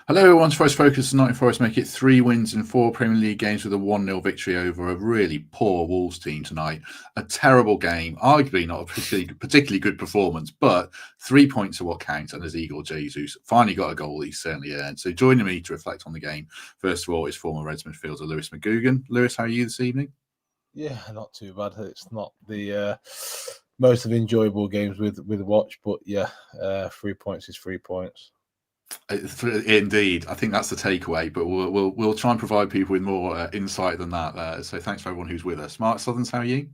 Hello, everyone's Forest Focus. Nottingham Forest make it 3 wins in 4 Premier League games with a 1-0 victory over a really poor Wolves team tonight. A terrible game, arguably not a particularly good performance, but 3 points are what counts. And as Igor Jesus finally got a goal he's certainly earned. So joining me to reflect on the game, first of all, is former Reds midfielder Lewis McGugan. Lewis, how are you this evening? Yeah, not too bad. It's not the most of enjoyable games with watch, but yeah, 3 points is 3 points. Indeed, I think that's the takeaway. But we'll try and provide people with more insight than that. So thanks for everyone who's with us. Mark Sutherns, how are you?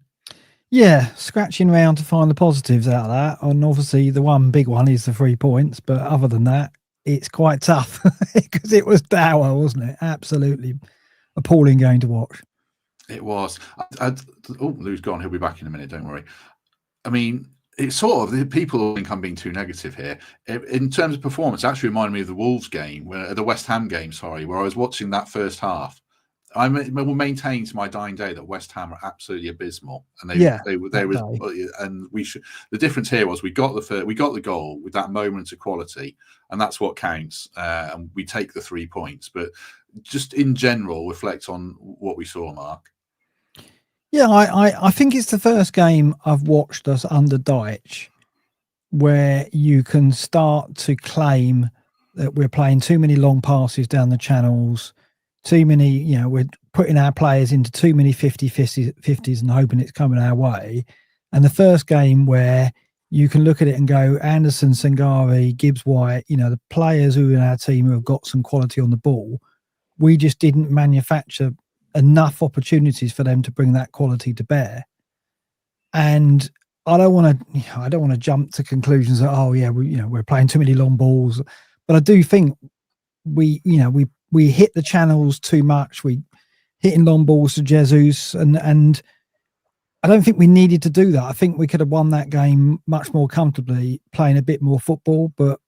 Yeah, scratching around to find the positives out of that. And obviously, the one big one is the 3 points. But other than that, it's quite tough because it was dour, wasn't it? Absolutely appalling game to watch. It was. Lou's gone. He'll be back in a minute. Don't worry. I mean, it's sort of, people think I'm being too negative here. In terms of performance, it actually reminded me of the Wolves game, the West Ham game, where I was watching that first half. I will maintain to my dying day that West Ham are absolutely abysmal, and and we should. The difference here was we got the goal with that moment of quality, and that's what counts. And we take the 3 points, but just in general, reflect on what we saw, Mark. Yeah, I think it's the first game I've watched us under Dyche where you can start to claim that we're playing too many long passes down the channels, too many, we're putting our players into too many 50-50s and hoping it's coming our way. And the first game where you can look at it and go, Anderson, Sangari, Gibbs-White, the players who are in our team who have got some quality on the ball, we just didn't manufacture enough opportunities for them to bring that quality to bear. And I don't want to jump to conclusions that we're playing too many long balls, but I do think we hit the channels too much. We hitting long balls to Jesus, and I don't think we needed to do that. I think we could have won that game much more comfortably, playing a bit more football. But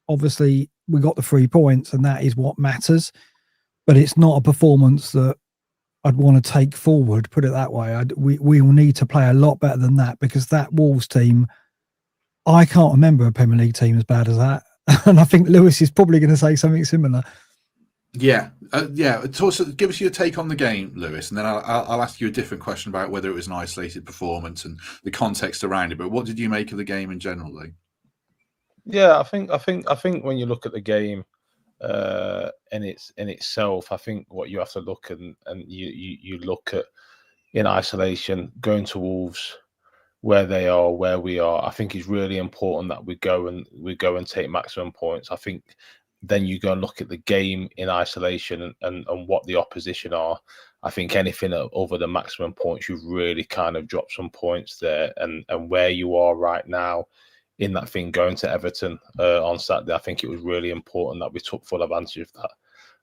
obviously, we got the 3 points, and that is what matters. But it's not a performance that I'd want to take forward, put it that way. We will need to play a lot better than that, because that Wolves team, I can't remember a Premier League team as bad as that. And I think Lewis is probably going to say something similar. Yeah. Also, give us your take on the game, Lewis, and then I'll ask you a different question about whether it was an isolated performance and the context around it. But what did you make of the game in general, though? Yeah, I think when you look at the game, in itself, I think what you have to look and you look at in isolation, going to Wolves, where they are, where we are. I think it's really important that we go and take maximum points. I think then you go and look at the game in isolation and what the opposition are. I think anything over the maximum points, you've really kind of dropped some points there, and where you are right now in that thing going to Everton on Saturday, I think it was really important that we took full advantage of that.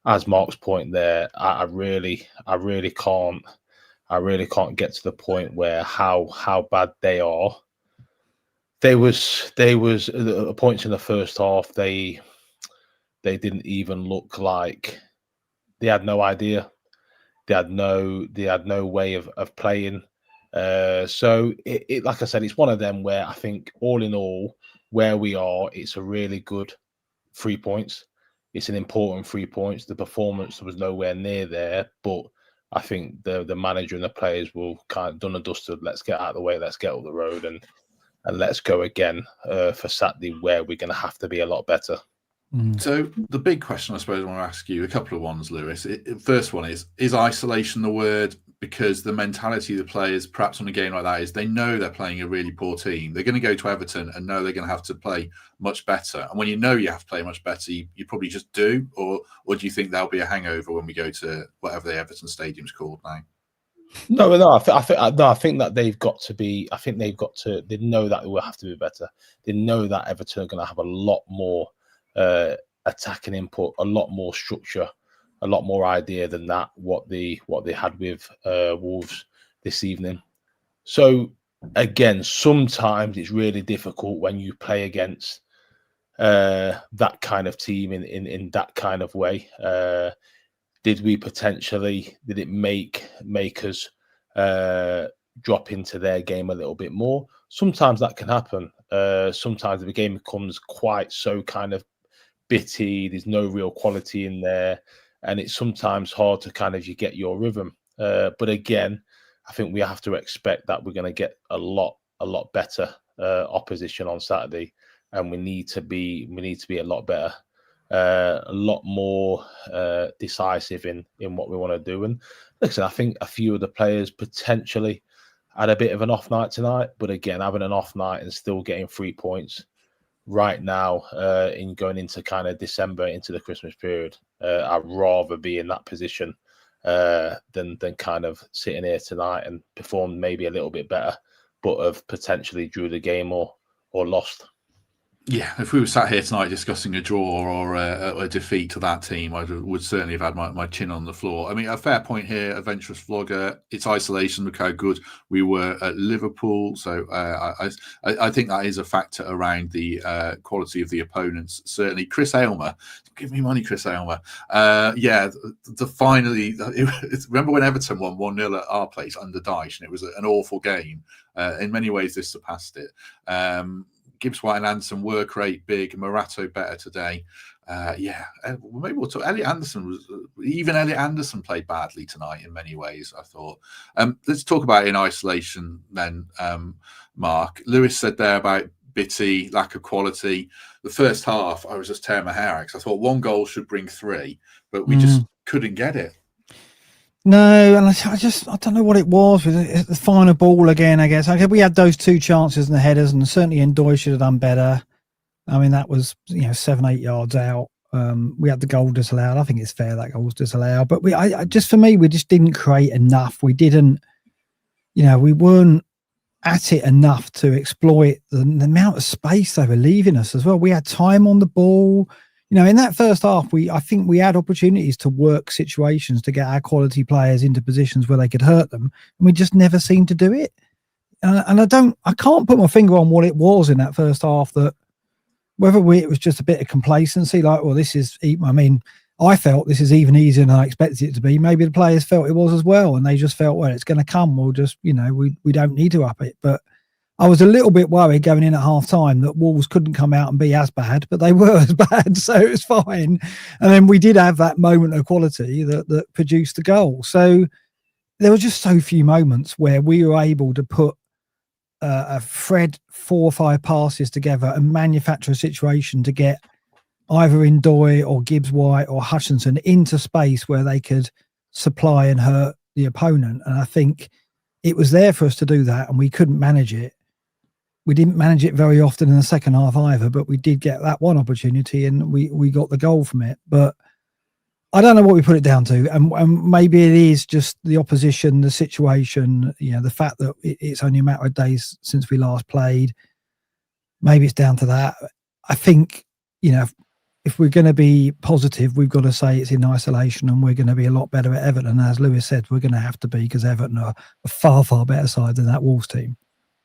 As Mark's point there, I really can't get to the point where how bad they are. There was points in the first half they didn't even look like they had no idea. They had no way of playing. So it like I said, it's one of them where I think all in all, where we are, it's a really good 3 points. It's an important 3 points. The performance was nowhere near there, but I think the manager and the players will kind of done and dusted. Let's get out of the way. Let's get up the road and let's go again for Saturday, where we're going to have to be a lot better. So the big question, I suppose, I want to ask you a couple of ones, Lewis. First one is isolation the word? Because the mentality of the players, perhaps on a game like that, is they know they're playing a really poor team. They're going to go to Everton and know they're going to have to play much better. And when you know you have to play much better, you probably just do. Or do you think there'll be a hangover when we go to whatever the Everton Stadium's called now? No. I think that they've got to be. I think they've got to. They know that it will have to be better. They know that Everton are going to have a lot more attacking input, a lot more structure, a lot more idea than that what they had with Wolves this evening. So again, sometimes it's really difficult when you play against that kind of team in that kind of way. Did it make us drop into their game a little bit more? Sometimes that can happen. Sometimes the game becomes quite so kind of bitty. There's no real quality in there, and it's sometimes hard to kind of get your rhythm. But again, I think we have to expect that we're going to get a lot better opposition on Saturday, and we need to be a lot better, a lot more decisive in what we want to do. And listen, I think a few of the players potentially had a bit of an off night tonight, but again, having an off night and still getting 3 points right now in going into kind of December, into the Christmas period, I'd rather be in that position than kind of sitting here tonight and perform maybe a little bit better, but have potentially drew the game or lost. Yeah, if we were sat here tonight discussing a draw or a defeat to that team, I would certainly have had my chin on the floor. I mean, a fair point here, Adventurous Vlogger. It's isolation. Look how good we were at Liverpool. So I think that is a factor around the quality of the opponents. Certainly, Chris Aylmer. Give me money, Chris Aylmer. Yeah, finally, remember when Everton won 1-0 at our place under Dyche, and it was an awful game. In many ways, this surpassed it. Gibbs White and Anderson work rate big. Morato better today. Maybe we'll talk. Elliot Anderson played badly tonight in many ways, I thought. Let's talk about in isolation then, Mark. Lewis said there about bitty, lack of quality. The first half, I was just tearing my hair out because I thought 1 goal should bring 3, but we just couldn't get it. No, and I don't know what it was with the final ball again, I guess. We had those 2 chances in the headers, and certainly Ndoye should have done better. I mean, that was 7-8 yards out. We had the goal disallowed. I think it's fair that goal was disallowed, but for me, we just didn't create enough. We didn't, we weren't at it enough to exploit the amount of space they were leaving us as well. We had time on the ball. In that first half, I think we had opportunities to work situations to get our quality players into positions where they could hurt them, and we just never seemed to do it. And I can't put my finger on what it was in that first half, that whether it was just a bit of complacency, like, well, this is, I mean, I felt this is even easier than I expected it to be. Maybe the players felt it was as well, and they just felt, well, it's going to come. We'll just, we don't need to up it. But I was a little bit worried going in at half time that Wolves couldn't come out and be as bad, but they were as bad, so it was fine. And then we did have that moment of quality that produced the goal. So there were just so few moments where we were able to put a thread 4 or 5 passes together and manufacture a situation to get either Ndoye or Gibbs White or Hutchinson into space where they could supply and hurt the opponent. And I think it was there for us to do that, and we couldn't manage it. We didn't manage it very often in the second half either, but we did get that one opportunity and we got the goal from it. But I don't know what we put it down to. And maybe it is just the opposition, the situation, the fact that it's only a matter of days since we last played. Maybe it's down to that. I think, if we're going to be positive, we've got to say it's in isolation, and we're going to be a lot better at Everton. As Lewis said, we're going to have to be, because Everton are a far, far better side than that Wolves team.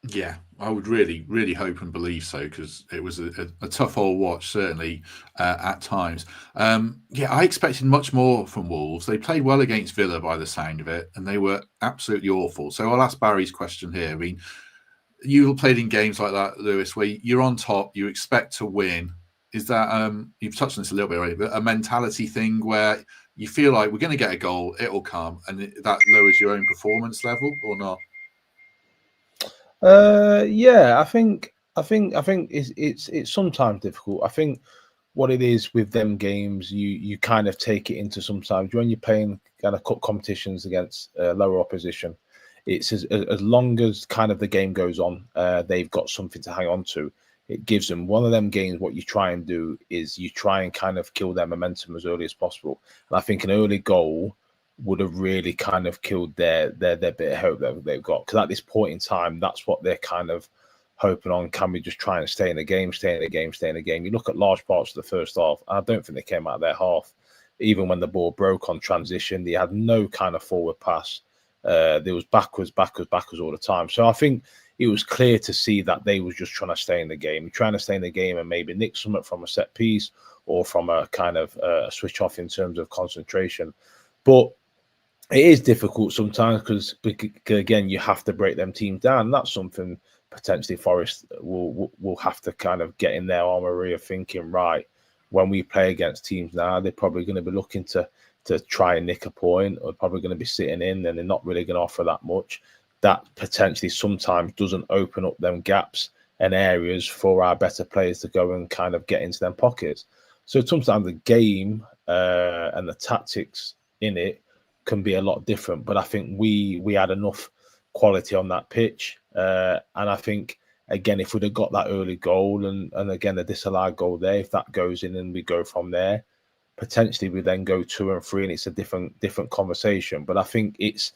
Yeah, I would really, really hope and believe so, because it was a tough old watch, certainly at times. I expected much more from Wolves. They played well against Villa by the sound of it, and they were absolutely awful. So I'll ask Barry's question here. I mean, you played in games like that, Lewis, where you're on top, you expect to win. Is that, you've touched on this a little bit already, but a mentality thing where you feel like we're going to get a goal, it'll come, and that lowers your own performance level, or not? I think it's sometimes difficult. I think what it is with them games, you kind of take it into sometimes when you're playing kind of cup competitions against lower opposition. It's as long as kind of the game goes on, they've got something to hang on to. It gives them one of them games. What you try and do is you try and kind of kill their momentum as early as possible. And I think an early goal would have really kind of killed their bit of hope that they've got. Because at this point in time, that's what they're kind of hoping on. Can we just try and stay in the game? You look at large parts of the first half, and I don't think they came out of their half. Even when the ball broke on transition, they had no kind of forward pass. There was backwards all the time. So I think it was clear to see that they was just trying to stay in the game, and maybe nick something from a set piece or from a kind of switch off in terms of concentration. But it is difficult sometimes because again, you have to break them teams down. And that's something potentially Forest will have to kind of get in their armoury of thinking, right, when we play against teams now, they're probably going to be looking to try and nick a point, or probably going to be sitting in, and they're not really going to offer that much. That potentially sometimes doesn't open up them gaps and areas for our better players to go and kind of get into them pockets. So sometimes the game and the tactics in it can be a lot different. But I think we had enough quality on that pitch. And I think, again, if we'd have got that early goal and again, the disallowed goal there, if that goes in and we go from there, potentially we then go 2 and 3 and it's a different conversation. But I think it's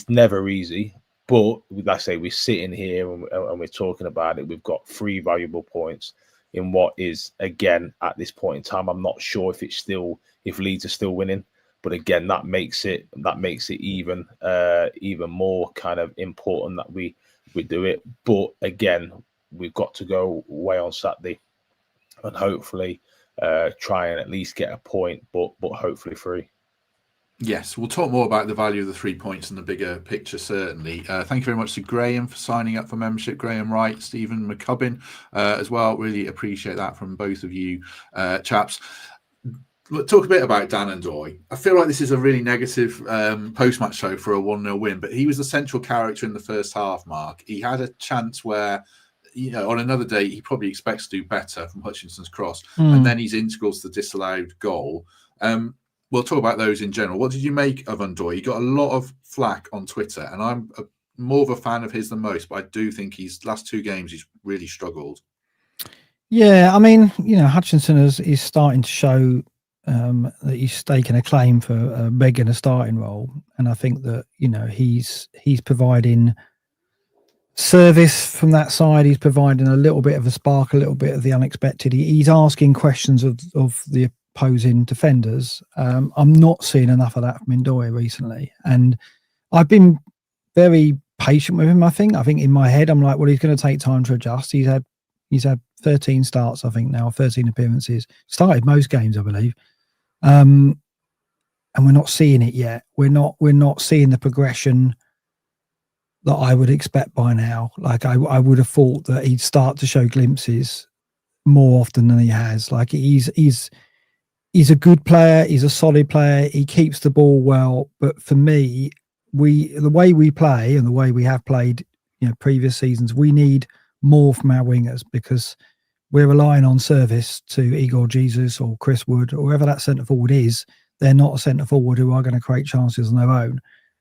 never easy. But like I say, we're sitting here and we're talking about it. We've got 3 valuable points in what is, again, at this point in time, I'm not sure if Leeds are still winning. But again, that makes it even more kind of important that we do it. But again, we've got to go away on Saturday and hopefully try and at least get a point, but hopefully 3. Yes, we'll talk more about the value of the 3 points and the bigger picture, certainly. Thank you very much to Graham for signing up for membership. Graham Wright, Stephen McCubbin as well. Really appreciate that from both of you chaps. Talk a bit about Dan Ndoye. I feel like this is a really negative post-match show for a 1-0 win, but he was the central character in the first half, Mark. He had a chance where, on another day, he probably expects to do better from Hutchinson's cross, and then he's integral to the disallowed goal. We'll talk about those in general. What did you make of Ndoye? He got a lot of flack on Twitter, and I'm more of a fan of his than most, but I do think his last 2 games, he's really struggled. Yeah, I mean, Hutchinson is starting to show that he's staking a claim for begging a starting role, and I think that he's providing service from that side. He's providing a little bit of a spark, a little bit of the unexpected. He's asking questions of the opposing defenders. I'm not seeing enough of that from Ndoye recently, and I've been very patient with him. I think in my head I'm like, well, he's going to take time to adjust. He's had 13 starts, I think now, 13 appearances. Started most games, I believe. And we're not seeing it yet. We're not seeing the progression that I would expect by now. Like I would have thought that he'd start to show glimpses more often than he has. Like he's a good player. He's a solid player. He keeps the ball well. But for me, the way we play and the way we have played, previous seasons, we need more from our wingers, because we're relying on service to Igor Jesus or Chris Wood or whoever that centre forward is. They're not a centre forward who are going to create chances on their own.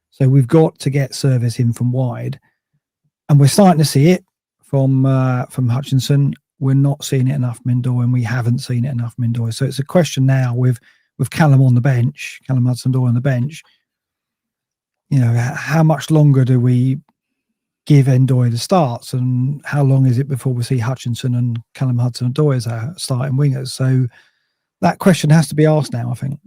So we've got to get service in from wide, and we're starting to see it from Hutchinson. We're not seeing it enough from Ndoye, and we haven't seen it enough from Ndoye. So it's a question now with Callum on the bench, Callum Hudson-Odoi on the bench. How much longer do we give Ndoye the starts, and how long is it before we see Hutchinson and Callum Hudson-Odoi as our starting wingers? So that question has to be asked now, I think.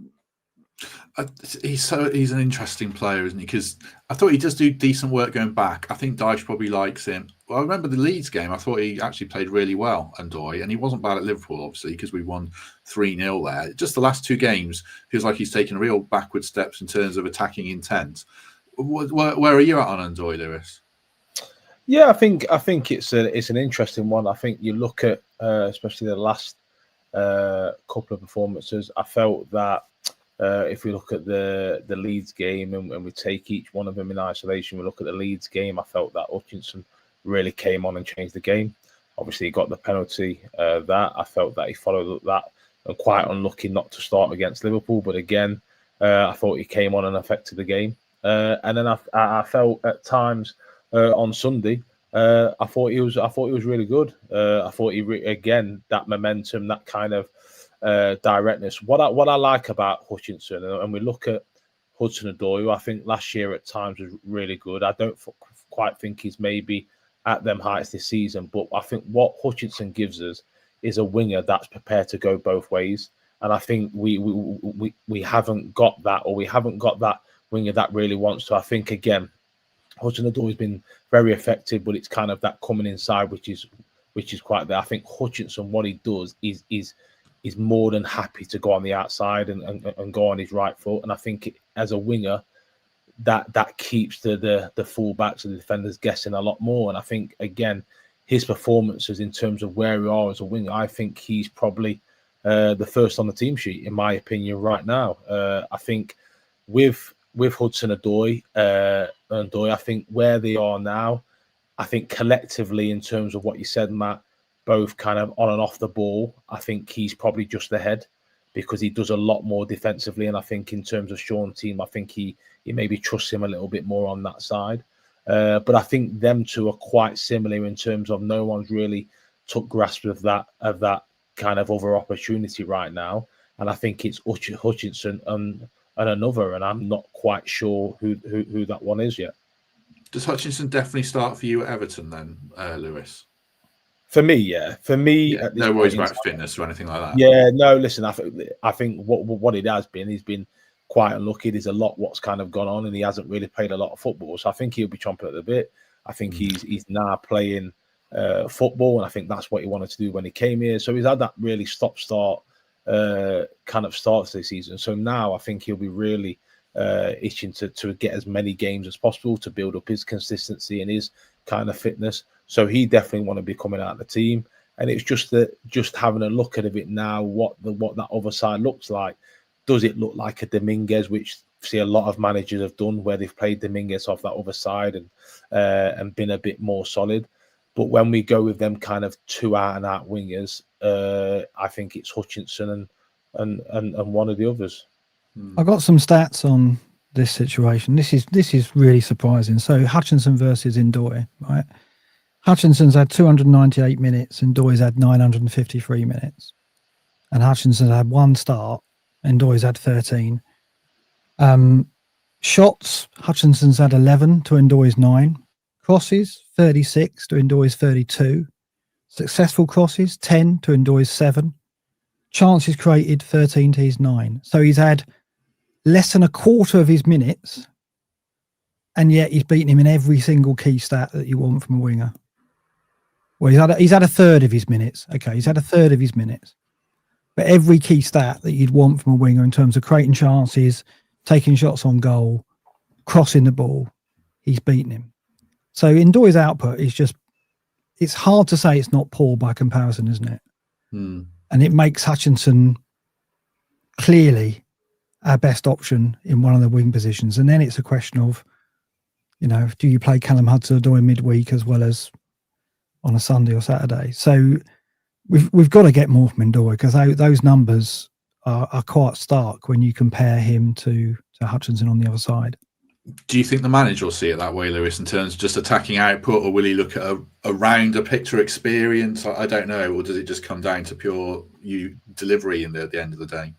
He's an interesting player, isn't he? Because I thought he does do decent work going back. I think Dyche probably likes him. Well, I remember the Leeds game. I thought he actually played really well, Ndoye, and he wasn't bad at Liverpool, obviously, because we won 3-0 there. Just the last 2 games feels like he's taken real backward steps in terms of attacking intent. Where are you at on Ndoye, Lewis? Yeah, I think it's an interesting one. I think you look at especially the last couple of performances. I felt that if we look at the Leeds game and we take each one of them in isolation, we look at the Leeds game, I felt that Hutchinson really came on and changed the game. Obviously, he got the penalty. That I felt that he followed up that, and quite unlucky not to start against Liverpool. But again, I thought he came on and affected the game. And then I felt at times on Sunday, I thought he was really good. I thought again, that momentum, that kind of directness. What I like about Hutchinson, and we look at Hudson-Odoi, who I think last year at times was really good. I don't quite think he's maybe at them heights this season, but I think what Hutchinson gives us is a winger that's prepared to go both ways. And I think we haven't got that, or we haven't got that winger that really wants to. I think again, Hudson-Odoi has been very effective, but it's kind of that coming inside, which is quite there. I think Hutchinson, what he does is more than happy to go on the outside and go on his right foot. And I think as a winger, that keeps the fullbacks and the defenders guessing a lot more. And I think again, his performances in terms of where we are as a winger, I think he's probably the first on the team sheet, in my opinion, right now. I think with Hudson-Odoi, I think where they are now, I think collectively, in terms of what you said, Matt, both kind of on and off the ball, I think he's probably just ahead because he does a lot more defensively. And I think in terms of Sean's team, I think he maybe trusts him a little bit more on that side. But I think them two are quite similar in terms of no one's really took grasp of that kind of other opportunity right now. And I think it's Hutchinson and another, and I'm not quite sure who that one is yet. Does Hutchinson definitely start for you at Everton then, Lewis? For me, yeah. For me, yeah, no worries about fitness or anything like that. Yeah, no. Listen, I think what it has been, he's been quite unlucky. There's a lot what's kind of gone on, and he hasn't really played a lot of football. So I think he'll be chomping at the bit. I think he's now playing football, and I think that's what he wanted to do when he came here. So he's had that really stop-start kind of start to the season. So now I think he'll be really itching to get as many games as possible to build up his consistency and his kind of fitness. So he definitely want to be coming out of the team. And it's just having a look at it now, what that other side looks like. Does it look like a Dominguez, which see a lot of managers have done, where they've played Dominguez off that other side and been a bit more solid? But when we go with them kind of two out-and-out wingers, I think it's Hutchinson and one of the others. I got some stats on this situation. This is really surprising. So Hutchinson versus Ndoye, right? Hutchinson's had 298 minutes, and Ndoye's had 953 minutes. And Hutchinson had one start, and Ndoye's had 13. Shots, Hutchinson's had 11 to Ndoye's 9. Crosses, 36 to Ndoye's 32. Successful crosses, 10 to Ndoye's 7. Chances created, 13 to his 9. So he's had less than a quarter of his minutes, and yet he's beaten him in every single key stat that you want from a winger. Well, he's had a third of his minutes. Okay, he's had a third of his minutes. But every key stat that you'd want from a winger in terms of creating chances, taking shots on goal, crossing the ball, he's beaten him. So Ndoye's output is just, it's hard to say it's not poor by comparison, isn't it? And it makes Hutchinson clearly our best option in one of the wing positions. And then it's a question of, do you play Callum Hudson-Odoi midweek as well as on a Sunday or Saturday? So we've got to get more from Ndoye, because those numbers are quite stark when you compare him to Hutchinson on the other side. Do you think the manager will see it that way, Lewis, in terms of just attacking output, or will he look at a rounder picture experience? I don't know. Or does it just come down to pure delivery at the end of the day?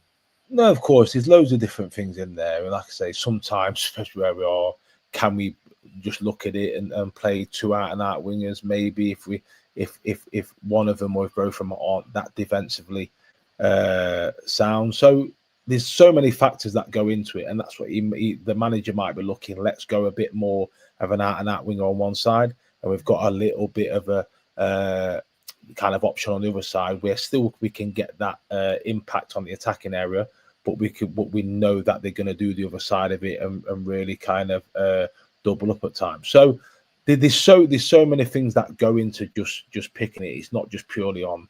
No, of course. There's loads of different things in there. And like I say, sometimes, especially where we are, can we just look at it and play two out-and-out wingers? Maybe if one of them or if both of them aren't that defensively sound. So there's so many factors that go into it, and that's what the manager might be looking. Let's go a bit more of an out-and-out winger on one side, and we've got a little bit of a kind of option on the other side where still we can get that impact on the attacking area, but we know that they're going to do the other side of it and really kind of double up at times. So there's so many things that go into just picking it. It's not just purely on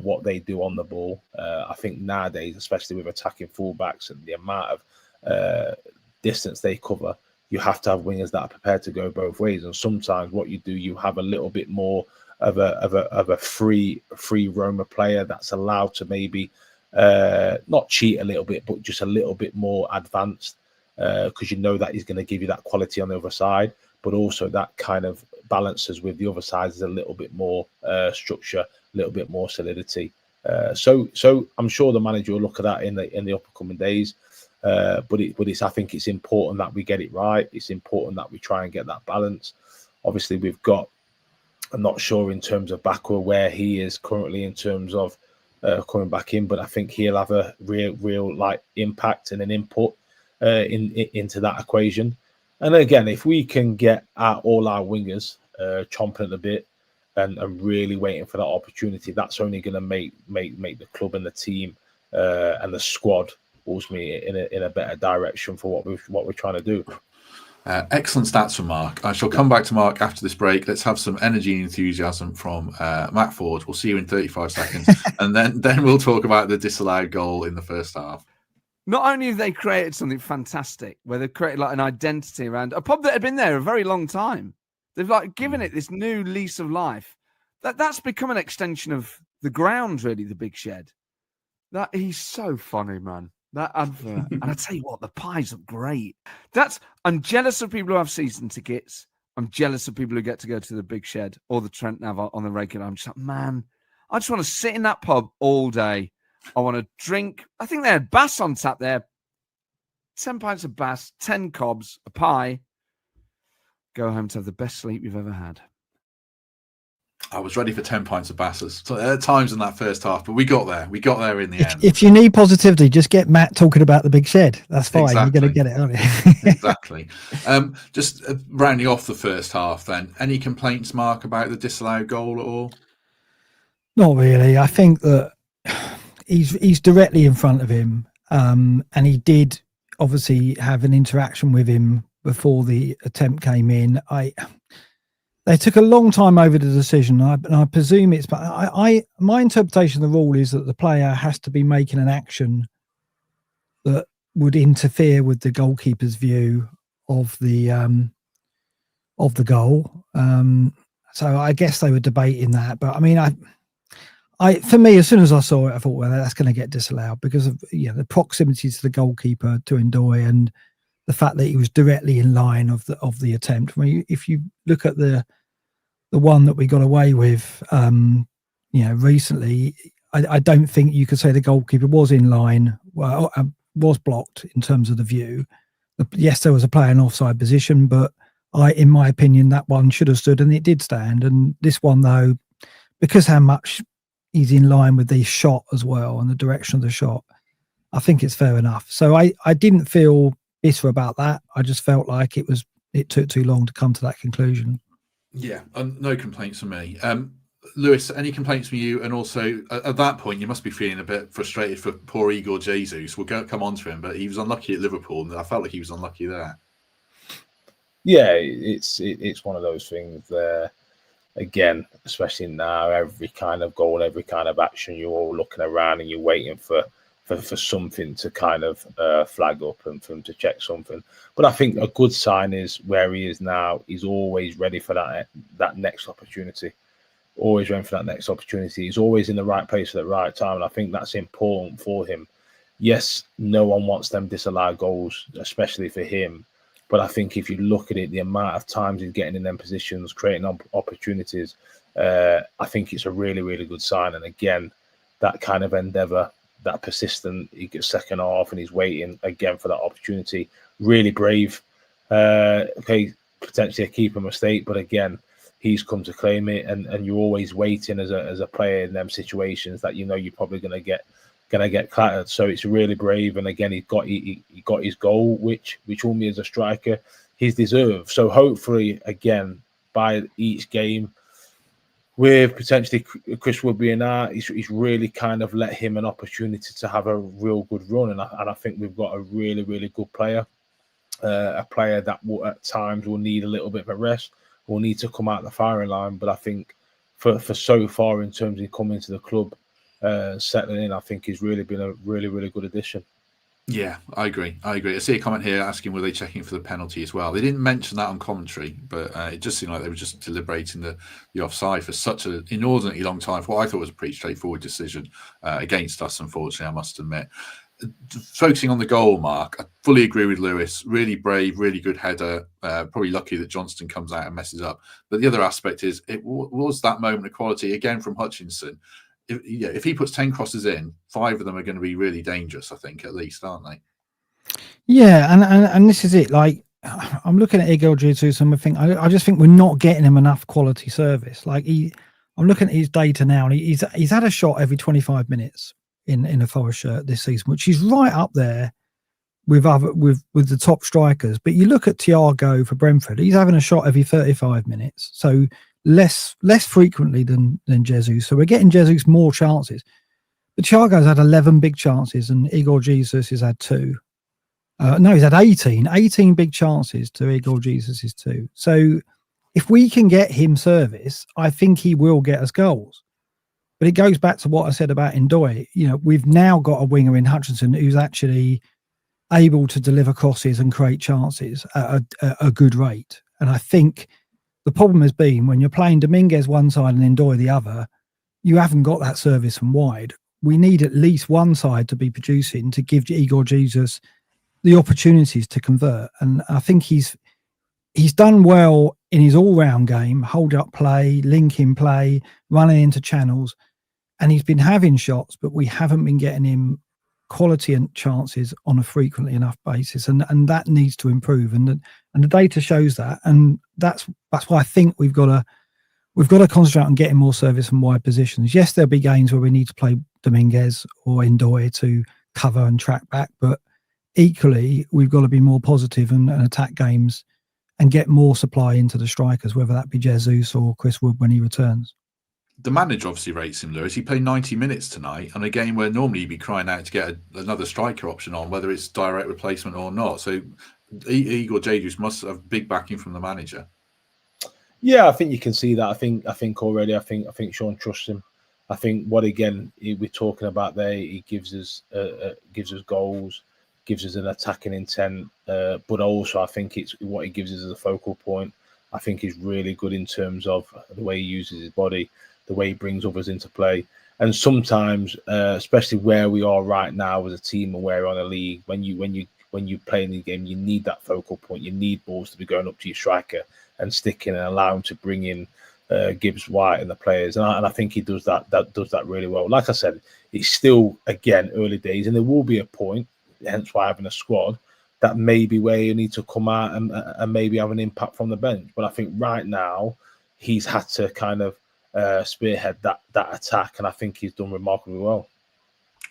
what they do on the ball. I think nowadays, especially with attacking fullbacks and the amount of distance they cover, you have to have wingers that are prepared to go both ways. And sometimes what you do, you have a little bit more of a free roamer player that's allowed to maybe not cheat a little bit, but just a little bit more advanced, because you know that he's going to give you that quality on the other side, but also that kind of balances with the other side is a little bit more structure, a little bit more solidity. So I'm sure the manager will look at that in the upcoming days. But I think it's important that we get it right. It's important that we try and get that balance. Obviously, I'm not sure in terms of Bakwa where he is currently in terms of coming back in, but I think he'll have a real like impact and an input into that equation. And again, if we can get all our wingers chomping at the bit and really waiting for that opportunity, that's only going to make the club and the team and the squad ultimately in a better direction for what we're trying to do. Excellent stats from Mark. I shall come back to Mark after this break. Let's have some energy and enthusiasm from Matt Ford. We'll see you in 35 seconds. And then we'll talk about the disallowed goal in the first half. Not only have they created something fantastic, where they've created like an identity around a pub that had been there a very long time. They've like given it this new lease of life. That's become an extension of the ground, really, the Big Shed. He's so funny, man. That advert. And I tell you what, the pies look great. I'm jealous of people who have season tickets. I'm jealous of people who get to go to the Big Shed or the Trent Nav on the regular. I'm just like, man, I just want to sit in that pub all day. I want to drink. I think they had Bass on tap there. 10 pints of Bass, 10 cobs, a pie. Go home to have the best sleep you've ever had. I was ready for 10 pints of Bassers. So at times in that first half, but we got there. We got there in the end. If you need positivity, just get Matt talking about the Big Shed. That's fine. Exactly. You're going to get it, aren't you? Exactly. Just rounding off the first half then. Any complaints, Mark, about the disallowed goal at all? Not really. I think that he's directly in front of him. And he did obviously have an interaction with him before the attempt came in. They took a long time over the decision, and I presume it's. But my interpretation of the rule is that the player has to be making an action that would interfere with the goalkeeper's view of the goal. So I guess they were debating that, but I mean, for me, as soon as I saw it, I thought, well, that's going to get disallowed because of the proximity to the goalkeeper, to Ndoye, and the fact that he was directly in line of the attempt. I mean, if you look at the one that we got away with, recently, I don't think you could say the goalkeeper was in line. Well, was blocked in terms of the view. Yes, there was a player in offside position, but in my opinion, that one should have stood, and it did stand. And this one, though, because how much he's in line with the shot as well and the direction of the shot, I think it's fair enough. So I didn't feel bitter about that. I just felt like it took too long to come to that conclusion. Yeah, no complaints from me. Lewis, any complaints from you? And also, at that point, you must be feeling a bit frustrated for poor Igor Jesus. We'll come on to him, but he was unlucky at Liverpool, and I felt like he was unlucky there. Yeah, it's one of those things there. Again, especially now, every kind of goal, every kind of action, you're all looking around and you're waiting for something to kind of flag up and for him to check something. But I think a good sign is where he is now. He's always ready for that next opportunity. Always ready for that next opportunity. He's always in the right place at the right time. And I think that's important for him. Yes, no one wants them disallowed goals, especially for him. But I think if you look at it, the amount of times he's getting in them positions, creating opportunities, I think it's a really, really good sign. And again, that kind of endeavour, that persistent, he gets second half and he's waiting again for that opportunity. Really brave. Okay, potentially a keeper mistake, but again, he's come to claim it. And you're always waiting as a player in them situations that you're probably going to get clattered. So it's really brave. And again, he got his goal, which only as a striker he's deserved. So hopefully, again, by each game, with potentially Chris Woodbury and he's really kind of let him an opportunity to have a real good run. And I think we've got a really, really good player, a player that at times will need a little bit of a rest, will need to come out the firing line. But I think for so far in terms of coming to the club, settling in, I think he's really been a really, really good addition. Yeah, I agree. I see a comment here asking were they checking for the penalty as well. They didn't mention that on commentary, but it just seemed like they were just deliberating the offside for such an inordinately long time for what I thought was a pretty straightforward decision against us, unfortunately, I must admit. Focusing on the goal, Mark, I fully agree with Lewis. Really brave, really good header. Probably lucky that Johnston comes out and messes up. But the other aspect is it was that moment of quality, again, from Hutchinson. If he puts 10 crosses in, 5 of them are going to be really dangerous, I think, at least, aren't they? Yeah, and this is it. Like, I'm looking at Igor Jesus and I just think we're not getting him enough quality service. Like, I'm looking at his data now, and he's had a shot every 25 minutes in a Forest shirt this season, which is right up there with the top strikers. But you look at Thiago for Brentford, he's having a shot every 35 minutes. So less frequently than Jesus. So we're getting Jesus more chances. But Thiago's had 11 big chances and Igor Jesus has had 2. No, he's had 18 big chances to Igor Jesus' 2. So if we can get him service, I think he will get us goals. But it goes back to what I said about Ndoye. You know, we've now got a winger in Hutchinson who's actually able to deliver crosses and create chances at a good rate. And I think the problem has been when you're playing Dominguez one side and Ndoye the other, you haven't got that service from wide. We need at least one side to be producing to give Igor Jesus the opportunities to convert. And I think he's done well in his all-round game, hold-up play, linking play, running into channels. And he's been having shots, but we haven't been getting him quality and chances on a frequently enough basis. And that needs to improve. And the data shows that. And that's why I think we've got to concentrate on getting more service from wide positions. Yes, there'll be games where we need to play Dominguez or Ndoye to cover and track back, but equally, we've got to be more positive and attack games and get more supply into the strikers, whether that be Jesus or Chris Wood when he returns. The manager obviously rates him, Lewis. He played 90 minutes tonight on a game where normally you'd be crying out to get another striker option on, whether it's direct replacement or not. So Igor Jesus must have big backing from the manager. Yeah, I think you can see that. I think already. I think Sean trusts him. I think what again we're talking about there. He gives us goals, gives us an attacking intent, but also I think it's what he gives us as a focal point. I think he's really good in terms of the way he uses his body, the way he brings others into play. And sometimes, especially where we are right now as a team and where we're on a league, when you play in the game, you need that focal point. You need balls to be going up to your striker and sticking and allow him to bring in Gibbs White and the players. And I think he does that. That does that really well. Like I said, it's still again early days, and there will be a point. Hence why having a squad that may be where you need to come out and maybe have an impact from the bench. But I think right now he's had to kind of spearhead that attack, and I think he's done remarkably well.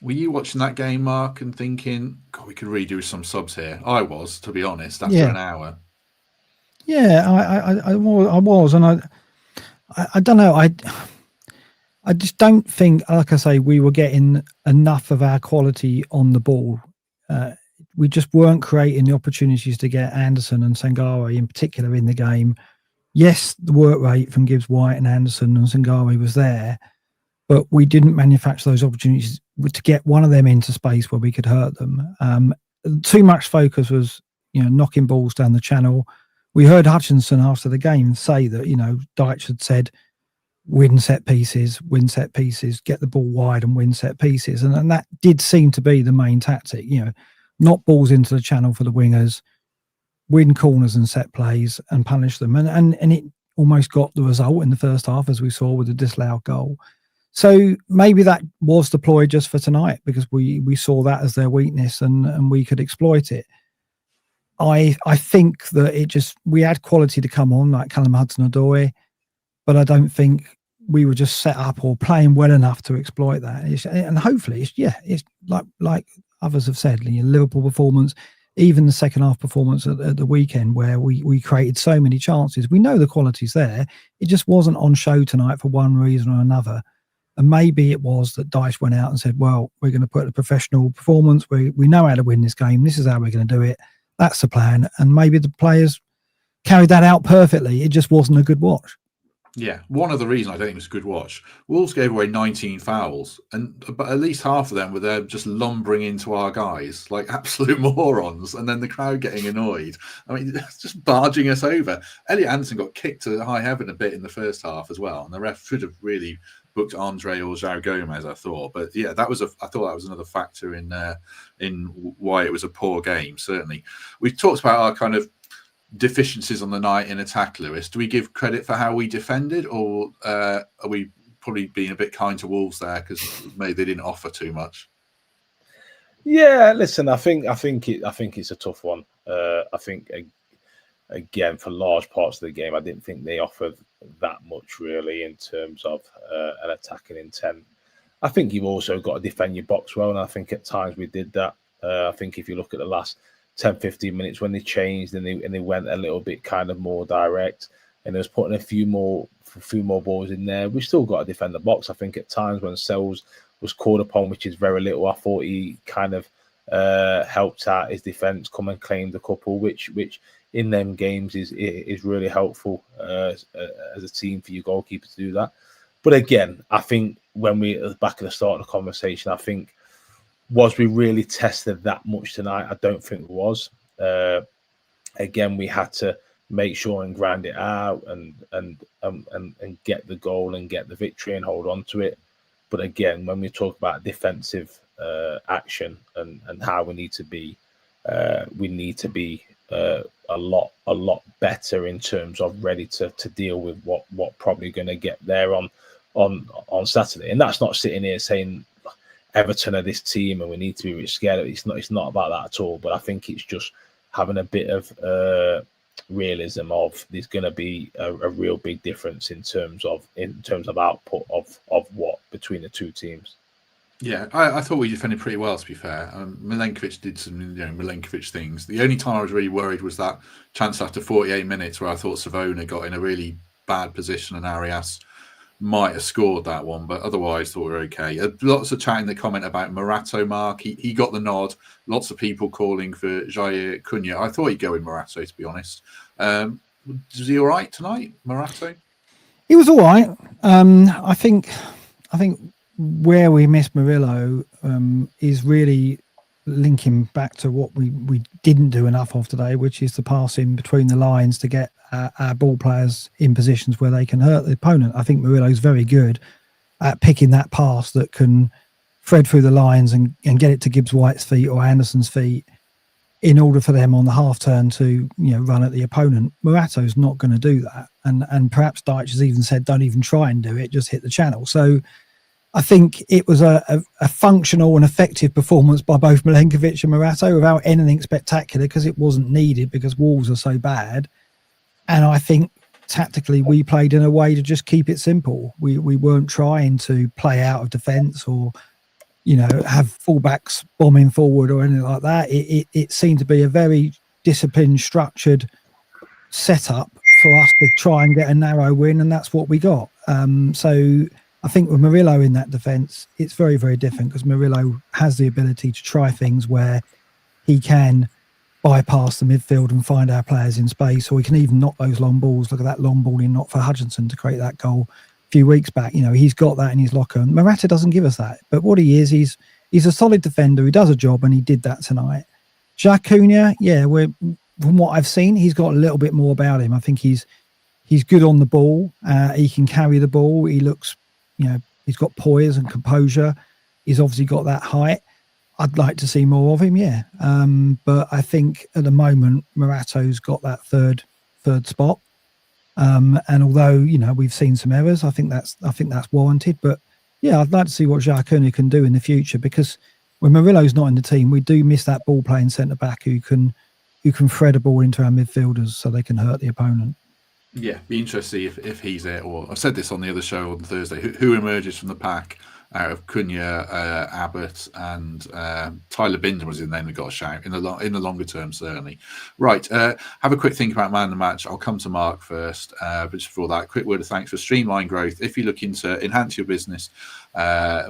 Were you watching that game, Mark, and thinking, God, we could redo some subs here? I was, to be honest, after an hour. Yeah, I was, and I don't know. I just don't think, like I say, we were getting enough of our quality on the ball. We just weren't creating the opportunities to get Anderson and Sangare in particular in the game. Yes, the work rate from Gibbs White and Anderson and Sangare was there, but we didn't manufacture those opportunities to get one of them into space where we could hurt them. Too much focus was, knocking balls down the channel. We heard Hutchinson after the game say that, Dyche had said, win set pieces, get the ball wide and win set pieces. And that did seem to be the main tactic, knock balls into the channel for the wingers, win corners and set plays and punish them. And it almost got the result in the first half, as we saw with the disallowed goal. So maybe that was deployed just for tonight because we saw that as their weakness and we could exploit it. I think that we had quality to come on, like Callum Hudson-Odoi, but I don't think we were just set up or playing well enough to exploit that. And hopefully, it's like others have said, Liverpool performance, even the second half performance at the weekend where we created so many chances. We know the quality's there. It just wasn't on show tonight for one reason or another. And maybe it was that Dyche went out and said, well, we're going to put a professional performance. We know how to win this game. This is how we're going to do it. That's the plan. And maybe the players carried that out perfectly. It just wasn't a good watch. Yeah, one of the reasons I don't think it was a good watch, Wolves gave away 19 fouls, but at least half of them were there just lumbering into our guys like absolute morons, and then the crowd getting annoyed. I mean, just barging us over. Elliot Anderson got kicked to high heaven a bit in the first half as well, and the ref should have really booked Andre or João Gomez, I thought. But yeah, I thought that was another factor in why it was a poor game. Certainly, we've talked about our kind of deficiencies on the night in attack, Lewis. Do we give credit for how we defended, or are we probably being a bit kind to Wolves there because maybe they didn't offer too much? Yeah, listen, I think it's a tough one. I think again, for large parts of the game, I didn't think they offered that much really in terms of an attacking intent. I think you've also got to defend your box well, and I think at times we did that. I think if you look at the last 10-15 minutes when they changed and they went a little bit kind of more direct and they was putting a few more balls in there, we still got to defend the box. I think at times when Sells was called upon, which is very little, I thought he kind of helped out his defence, come and claimed a couple, which in them games is really helpful as a team for your goalkeeper to do that. But again, I think when we at the back of the start of the conversation, I think, was we really tested that much tonight? I don't think it was. Again, we had to make sure and grind it out and get the goal and get the victory and hold on to it. But again, when we talk about defensive action and how we need to be a lot better in terms of ready to deal with what probably going to get there on Saturday. And that's not sitting here saying Everton are this team and we need to be scared of it. It's not about that at all. But I think it's just having a bit of realism of there's going to be a real big difference in terms of output of what between the two teams. Yeah, I thought we defended pretty well, to be fair. Milenkovic did some Milenkovic things. The only time I was really worried was that chance after 48 minutes where I thought Savona got in a really bad position and Arias might have scored that one, but otherwise thought we were okay. Lots of chat in the comment about Morato, Mark. He got the nod. Lots of people calling for Jair Cunha. I thought he'd go in Morato, to be honest. Was he all right tonight, Morato? He was all right. I think where we missed Murillo is really linking back to what we didn't do enough of today, which is the passing between the lines to get our ball players in positions where they can hurt the opponent. I think Murillo's very good at picking that pass that can thread through the lines and get it to Gibbs White's feet or Anderson's feet in order for them on the half turn to run at the opponent. Morato's not going to do that, and perhaps Deitch has even said don't even try and do it, just hit the channel. So I think it was a functional and effective performance by both Milenkovic and Morato without anything spectacular because it wasn't needed because Wolves are so bad. And I think tactically we played in a way to just keep it simple. We weren't trying to play out of defence or have fullbacks bombing forward or anything like that. It seemed to be a very disciplined, structured setup for us to try and get a narrow win, and that's what we got. So I think with Murillo in that defence, it's very, very different because Murillo has the ability to try things where he can bypass the midfield and find our players in space, or he can even knock those long balls. Look at that long ball he knocked for Hutchinson to create that goal a few weeks back. He's got that in his locker. And Morata doesn't give us that. But what he is, he's a solid defender who does a job, and he did that tonight. Jair Cunha, from what I've seen, he's got a little bit more about him. I think he's good on the ball. He can carry the ball. He looks, he's got poise and composure. He's obviously got that height. I'd like to see more of him, but I think at the moment Morato's got that third spot. And although we've seen some errors, I think that's warranted. But I'd like to see what Jair Cunha can do in the future, because when Murillo's not in the team, we do miss that ball playing centre back who can thread a ball into our midfielders so they can hurt the opponent. Yeah, be interesting if he's there. Or I've said this on the other show on Thursday. Who emerges from the pack out of Cunha, Abbott, and Tyler Binden was his name that got a shout in the longer term, certainly. Right, have a quick think about man of the match. I'll come to Mark first, but just before that, quick word of thanks for Streamline Growth. If you're looking to enhance your business,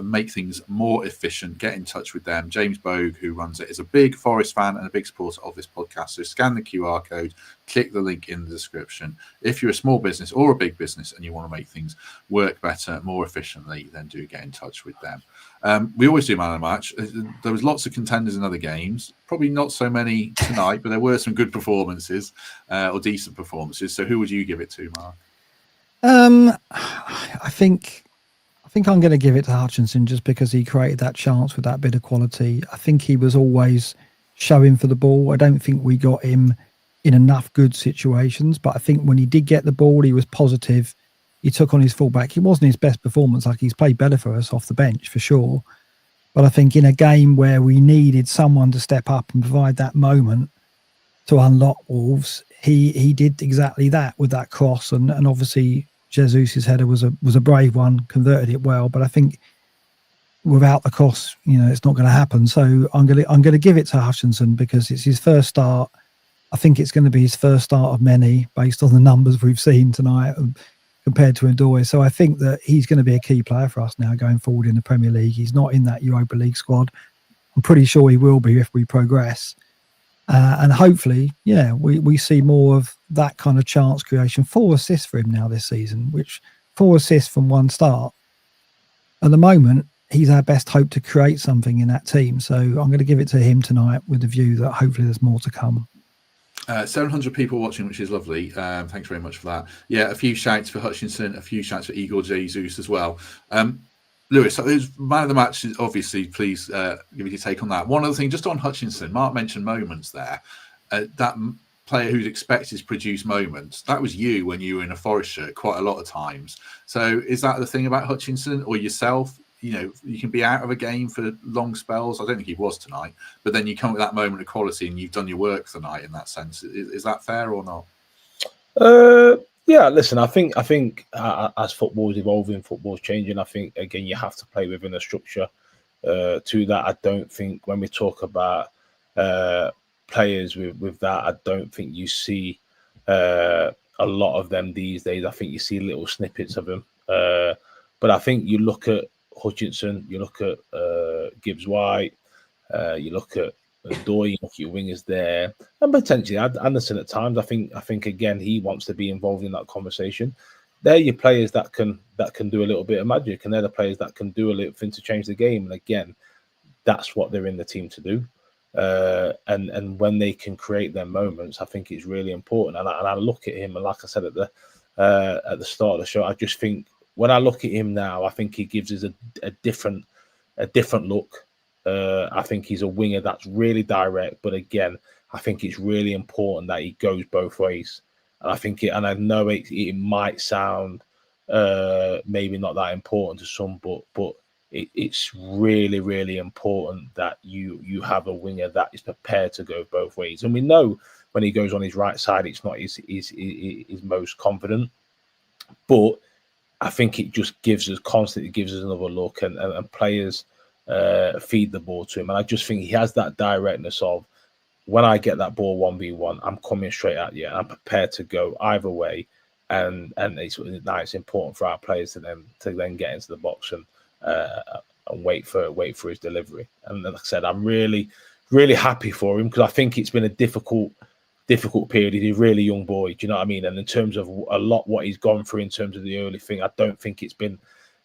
make things more efficient, get in touch with them. James Bogue, who runs it, is a big Forest fan and a big supporter of this podcast. So scan the QR code, click the link in the description. If you're a small business or a big business and you want to make things work better, more efficiently, then do get in touch with them. We always do man of the match. There was lots of contenders in other games, probably not so many tonight, but there were some good performances or decent performances. So who would you give it to, Mark? I think I'm going to give it to Hutchinson just because he created that chance with that bit of quality. I think he was always showing for the ball. I don't think we got him in enough good situations, but I think when he did get the ball, he was positive. He took on his fullback. It wasn't his best performance. Like, he's played better for us off the bench for sure. But I think in a game where we needed someone to step up and provide that moment to unlock Wolves, he did exactly that with that cross. And obviously Jesus' header was a brave one, converted it well. But I think without the cross, it's not going to happen. So I'm going to give it to Hutchinson because it's his first start. I think it's going to be his first start of many based on the numbers we've seen tonight compared to Ndoye. So I think that he's going to be a key player for us now going forward in the Premier League. He's not in that Europa League squad. I'm pretty sure he will be if we progress. And hopefully, we see more of that kind of chance creation. 4 assists for him now this season, which 4 assists from one start. At the moment, he's our best hope to create something in that team. So I'm going to give it to him tonight with the view that hopefully there's more to come. 700 people watching, which is lovely. Thanks very much for that. Yeah, a few shouts for Hutchinson, a few shouts for Igor Jesus as well. Lewis, man of the match, obviously, please give me your take on that. One other thing, just on Hutchinson, Mark mentioned moments there. That player who's expected to produce moments, that was you when you were in a Forest shirt quite a lot of times. So is that the thing about Hutchinson or yourself? You can be out of a game for long spells. I don't think he was tonight, but then you come with that moment of quality and you've done your work tonight in that sense. Is that fair or not? Yeah, listen, I think as football's evolving, football's changing, I think, again, you have to play within a structure to that. I don't think when we talk about players with that, I don't think you see a lot of them these days. I think you see little snippets of them. But I think you look at Hutchinson, you look at Gibbs White, you look at Doyle, you look at your wingers there, and potentially Anderson at times. I think again he wants to be involved in that conversation. They're your players that can do a little bit of magic, and they're the players that can do a little thing to change the game. And again, that's what they're in the team to do. And when they can create their moments, I think it's really important. And I look at him, and like I said at the start of the show, I just think when I look at him now, I think he gives us a different look. I think he's a winger that's really direct, but again, I think it's really important that he goes both ways. And I think and I know it might sound maybe not that important to some, but it's really, really important that you have a winger that is prepared to go both ways. And we know when he goes on his right side, it's not his most confident, but I think it just constantly gives us another look, and players feed the ball to him. And I just think he has that directness of, when I get that ball 1v1, I'm coming straight at you, and I'm prepared to go either way. And it's important for our players to then get into the box and wait for his delivery. And like I said, I'm really, really happy for him, because I think it's been a difficult period. He's a really young boy, do you know what I mean? And in terms of a lot what he's gone through in terms of the early thing, I don't think it's been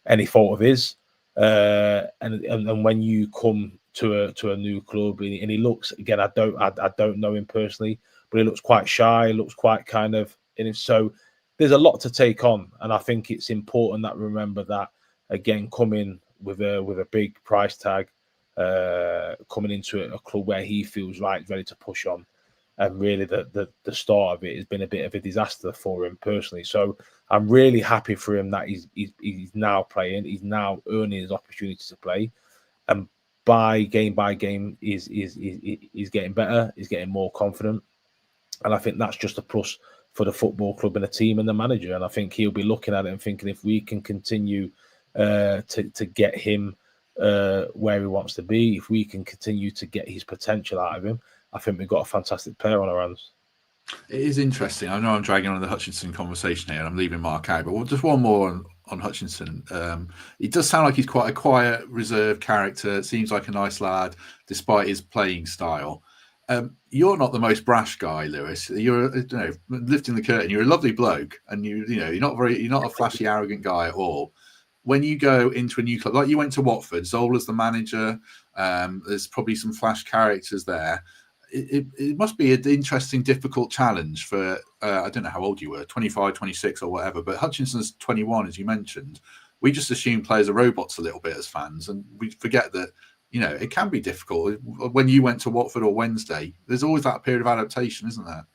any fault of his. And when you come to a new club, and he looks, again, I don't know him personally, but he looks quite shy, looks quite kind of in it. So there's a lot to take on, and I think it's important that we remember that, again, coming with a big price tag, coming into a club where he feels ready to push on. And really, the start of it has been a bit of a disaster for him personally. So I'm really happy for him that he's now playing. He's now earning his opportunity to play, and by game, he's getting better. He's getting more confident, and I think that's just a plus for the football club and the team and the manager. And I think he'll be looking at it and thinking, if we can continue to get him where he wants to be, if we can continue to get his potential out of him, I think we've got a fantastic player on our hands. It is interesting. I know I'm dragging on the Hutchinson conversation here, and I'm leaving Mark out, but just one more on Hutchinson. He does sound like he's quite a quiet, reserved character. Seems like a nice lad, despite his playing style. You're not the most brash guy, Lewis. You're, lifting the curtain. You're a lovely bloke, and you're not a flashy, arrogant guy at all. When you go into a new club, like you went to Watford, Zola's the manager. There's probably some flash characters there. It must be an interesting, difficult challenge for, I don't know how old you were, 25, 26 or whatever, but Hutchinson's 21, as you mentioned. We just assume players are robots a little bit as fans, and we forget that, it can be difficult. When you went to Watford or Wednesday, there's always that period of adaptation, isn't there?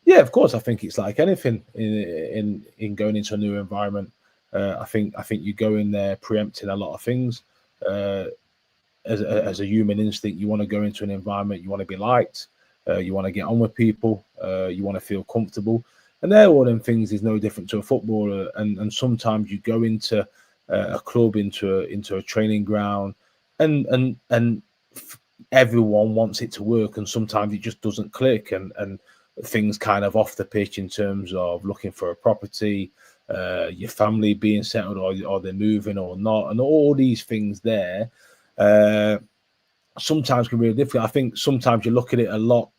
Yeah, of course. I think it's like anything in going into a new environment. I think you go in there preempting a lot of things. As a human instinct, you want to go into an environment, you want to be liked, you want to get on with people, you want to feel comfortable, and they're all them things is no different to a footballer. And sometimes you go into a club, into a training ground, and everyone wants it to work, and sometimes it just doesn't click, and things kind of off the pitch in terms of looking for a property, your family being settled, or they're moving or not, and all these things there. sometimes can be really difficult. I think sometimes you look at it a lot.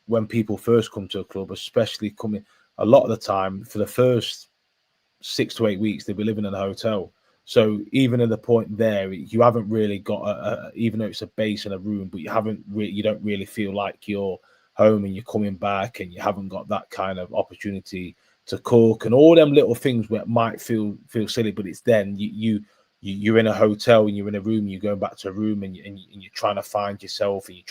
When people first come to a club, especially coming a lot of the time for the first 6 to 8 weeks, they'll be living in a hotel. So even at the point there, you haven't really got even though it's a base and a room, but you don't really feel like you're home, and you're coming back, and you haven't got that kind of opportunity to cook and all them little things where it might feel silly, but it's then you're in a hotel and you're in a room, you're going back to a room, and you're trying to find yourself, and you're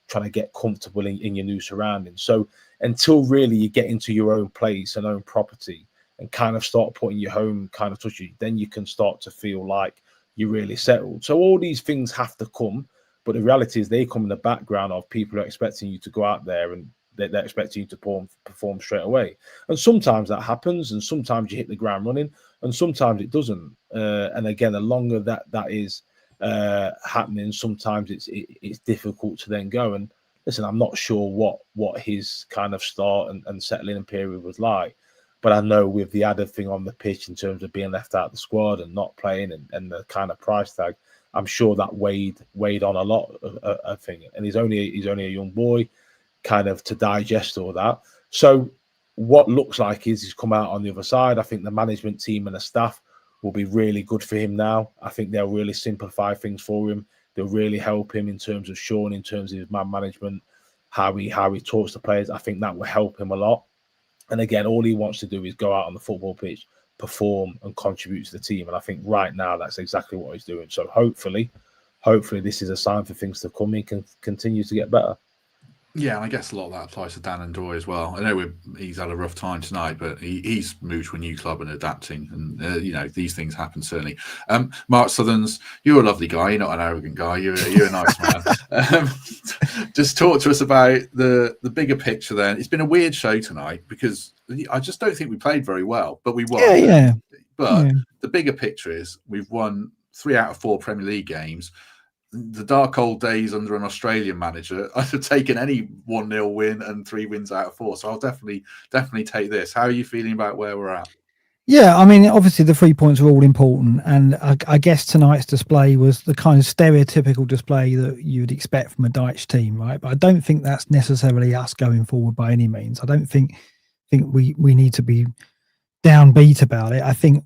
trying to get comfortable in your new surroundings. So until really you get into your own place and own property and kind of start putting your home kind of touch you, then you can start to feel like you're really settled. So all these things have to come, but the reality is they come in the background of people who are expecting you to go out there, and they're expecting you to perform straight away. And sometimes that happens, and sometimes you hit the ground running, and sometimes it doesn't. And again, the longer that is happening, sometimes it's difficult to then go. And listen, I'm not sure what his kind of start and settling period was like, but I know with the added thing on the pitch in terms of being left out of the squad and not playing, and the kind of price tag, I'm sure that weighed on a lot of things. And he's only a young boy, kind of to digest all that. So what looks like is he's come out on the other side. I think the management team and the staff will be really good for him now. I think they'll really simplify things for him. They'll really help him in terms of Sean, in terms of his man management, how he talks to players. I think that will help him a lot. And again, all he wants to do is go out on the football pitch, perform, and contribute to the team. And I think right now that's exactly what he's doing. So hopefully this is a sign for things to come. He can continue to get better. Yeah, and I guess a lot of that applies to Dan and Doy as well. I know he's had a rough time tonight, but he's moved to a new club and adapting, and these things happen certainly. Mark Sutherns, you're a lovely guy. You're not an arrogant guy. You're a nice man. Just talk to us about the bigger picture. Then it's been a weird show tonight because I just don't think we played very well, but we won. Yeah. But the bigger picture is we've won 3 out of 4 Premier League games. The dark old days under an Australian manager, I'd have taken any 1-0 win and 3 wins out of 4. So I'll definitely take this. How are you feeling about where we're at? Yeah, I mean, obviously the 3 points are all important, and I guess tonight's display was the kind of stereotypical display that you would expect from a Dyche team, right? But I don't think that's necessarily us going forward by any means. I don't think we need to be downbeat about it. I think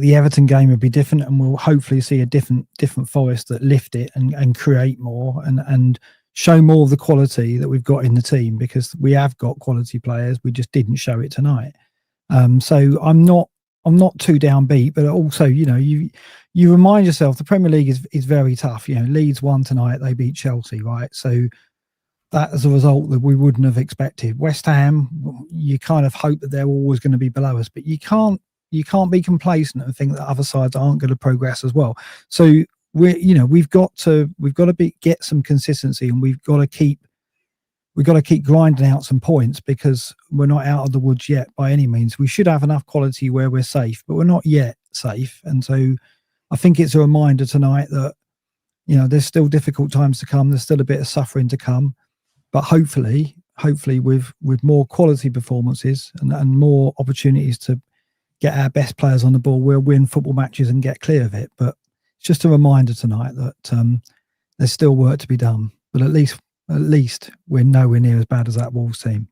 the Everton game would be different, and we'll hopefully see a different Forest that lift it and create more and show more of the quality that we've got in the team, because we have got quality players. We just didn't show it tonight. So I'm not too downbeat, but also, you remind yourself the Premier League is very tough. Leeds won tonight, they beat Chelsea, right? So that is a result that we wouldn't have expected. West Ham, you kind of hope that they're always going to be below us, but you can't be complacent and think that other sides aren't going to progress as well. So we've got to get some consistency, and we've got to keep grinding out some points, because we're not out of the woods yet by any means. We should have enough quality where we're safe, but we're not yet safe. And so I think it's a reminder tonight that there's still difficult times to come. There's still a bit of suffering to come, but hopefully with more quality performances and more opportunities to get our best players on the ball, we'll win football matches and get clear of it. But it's just a reminder tonight that there's still work to be done. But at least we're nowhere near as bad as that Wolves team.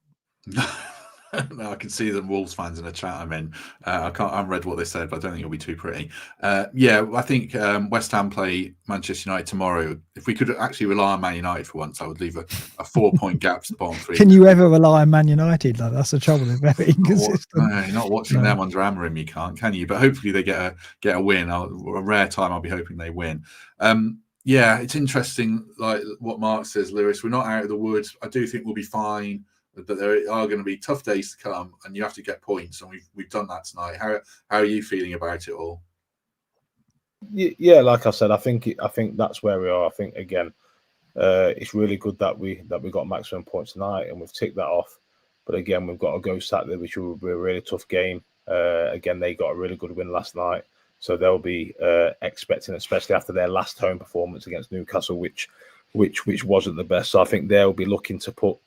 No, I can see the Wolves fans in the chat I'm in. I haven't read what they said, but I don't think it'll be too pretty. I think West Ham play Manchester United tomorrow. If we could actually rely on Man United for once, I would leave a 4-point gap to the bottom 3. Can you ever rely on Man United? That's the trouble. They're very inconsistent. You're not watching them under Amorim, you can't, can you? But hopefully they get a win. A rare time I'll be hoping they win. It's interesting, like what Mark says, Lewis. We're not out of the woods. I do think we'll be fine, but there are going to be tough days to come, and you have to get points, and we've done that tonight. How are you feeling about it all? Yeah, like I said, I think that's where we are. I think again, it's really good that we got maximum points tonight, and we've ticked that off. But again, we've got to go Saturday, which will be a really tough game. Again, they got a really good win last night, so they'll be expecting, especially after their last home performance against Newcastle, which wasn't the best. So I think they'll be looking to put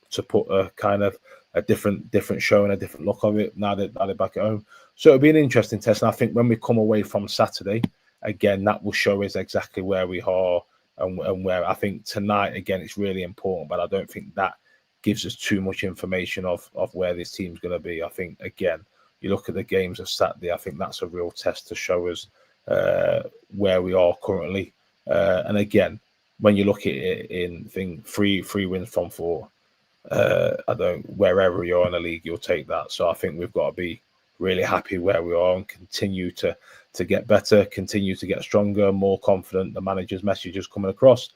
a kind of a different show and a different look of it now that they're back at home. So it'll be an interesting test. And I think when we come away from Saturday, again, that will show us exactly where we are and where I think tonight again it's really important, but I don't think that gives us too much information of where this team's going to be. I think again, you look at the games of Saturday, I think that's a real test to show us where we are currently. And again, when you look at it in three wins from 4, wherever you're in the league, you'll take that. So I think we've got to be really happy where we are and continue to get better, continue to get stronger, more confident. The manager's message is coming across,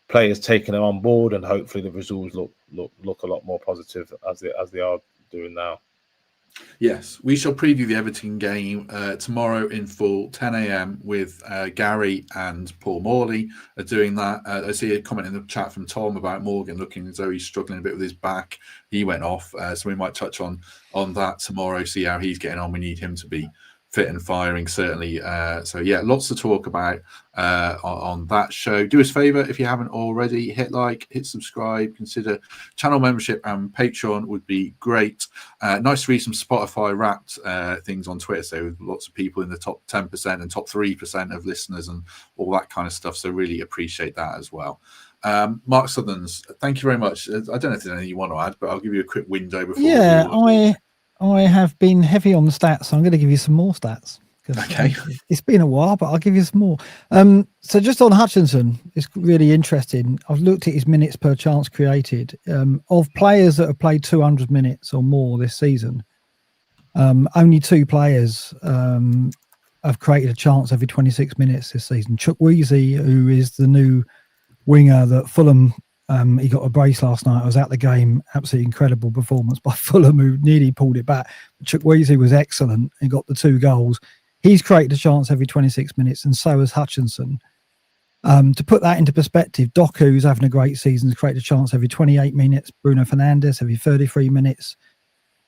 players taking it on board, and hopefully the results look a lot more positive as they are doing now. Yes, we shall preview the Everton game tomorrow in full, 10 a.m. with Gary and Paul Morley are doing that. I see a comment in the chat from Tom about Morgan looking as though he's struggling a bit with his back. He went off, so we might touch on that tomorrow, see how he's getting on. We need him to be fit and firing, certainly. So yeah, lots to talk about on that show. Do us a favor, if you haven't already, hit like, hit subscribe, consider channel membership and Patreon would be great. Nice to read some Spotify wrapped things on Twitter, so lots of people in the top 10% and top 3% of listeners and all that kind of stuff, so really appreciate that as well. Mark Sutherns, thank you very much. I don't know if there's anything you want to add, but I'll give you a quick window before I have been heavy on the stats, so I'm going to give you some more stats. Okay. It's been a while, but I'll give you some more. So just on Hutchinson, it's really interesting. I've looked at his minutes per chance created. Of players that have played 200 minutes or more this season, only 2 players have created a chance every 26 minutes this season. Chuck Weezy, who is the new winger that Fulham, he got a brace last night. I was at the game. Absolutely incredible performance by Fulham, who nearly pulled it back. Chuck Weezy was excellent and got the 2 goals. He's created a chance every 26 minutes, and so has Hutchinson. To put that into perspective, Doku, who's having a great season, has created a chance every 28 minutes. Bruno Fernandes every 33 minutes.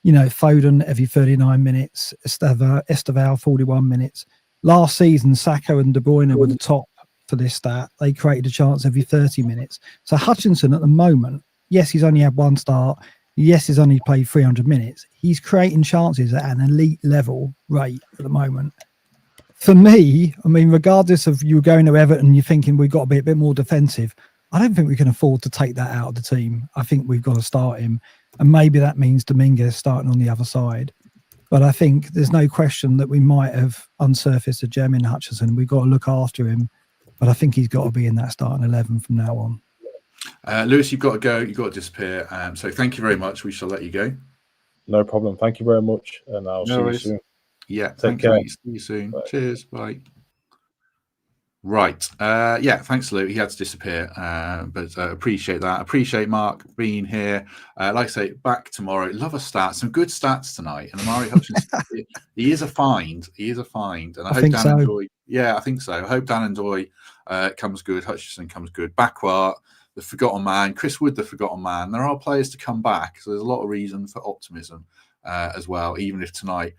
Foden every 39 minutes. Esteval 41 minutes. Last season, Saka and De Bruyne were the top for this stat. They created a chance every 30 minutes. So Hutchinson at the moment, yes, he's only had 1 start. Yes, he's only played 300 minutes. He's creating chances at an elite level rate at the moment. For me, I mean, regardless of you going to Everton, you're thinking we've got to be a bit more defensive. I don't think we can afford to take that out of the team. I think we've got to start him. And maybe that means Dominguez starting on the other side. But I think there's no question that we might have unsurfaced a gem in Hutchinson. We've got to look after him. But I think he's got to be in that starting 11 from now on. Lewis, you've got to go. You've got to disappear. So thank you very much. We shall let you go. No problem. Thank you very much. And I'll see you soon. Yeah. Take care. See you soon. Bye. Cheers. Bye. Right. Yeah. Thanks, Lou. He had to disappear, but appreciate that. Appreciate Mark being here. Like I say, back tomorrow. Love a stat. Some good stats tonight. And Amari Hutchinson, he is a find. He is a find. And I hope Dan and Doy. Yeah, I think so. I hope Dan and Doy comes good. Hutchinson comes good. Backwart, the forgotten man. Chris Wood, the forgotten man. There are players to come back. So there's a lot of reason for optimism as well, even if tonight.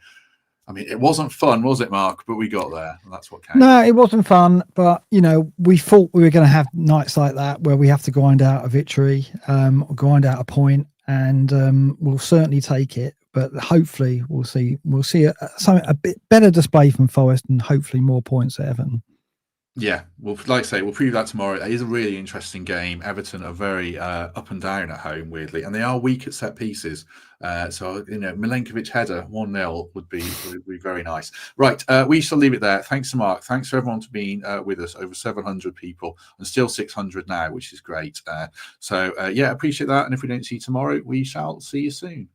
I mean, it wasn't fun, was it, Mark? But we got there, and that's what counts. No, it wasn't fun. But, we thought we were going to have nights like that where we have to grind out a victory, grind out a point, and we'll certainly take it. But hopefully we'll see a bit better display from Forest and hopefully more points at Everton. Yeah, well, like I say, we'll preview that tomorrow. It is a really interesting game. Everton are very up and down at home, weirdly, and they are weak at set pieces. So, Milenkovic header 1-0 would be very nice. Right, we shall leave it there. Thanks to Mark. Thanks for everyone for being with us. Over 700 people and still 600 now, which is great. So, appreciate that. And if we don't see you tomorrow, we shall see you soon.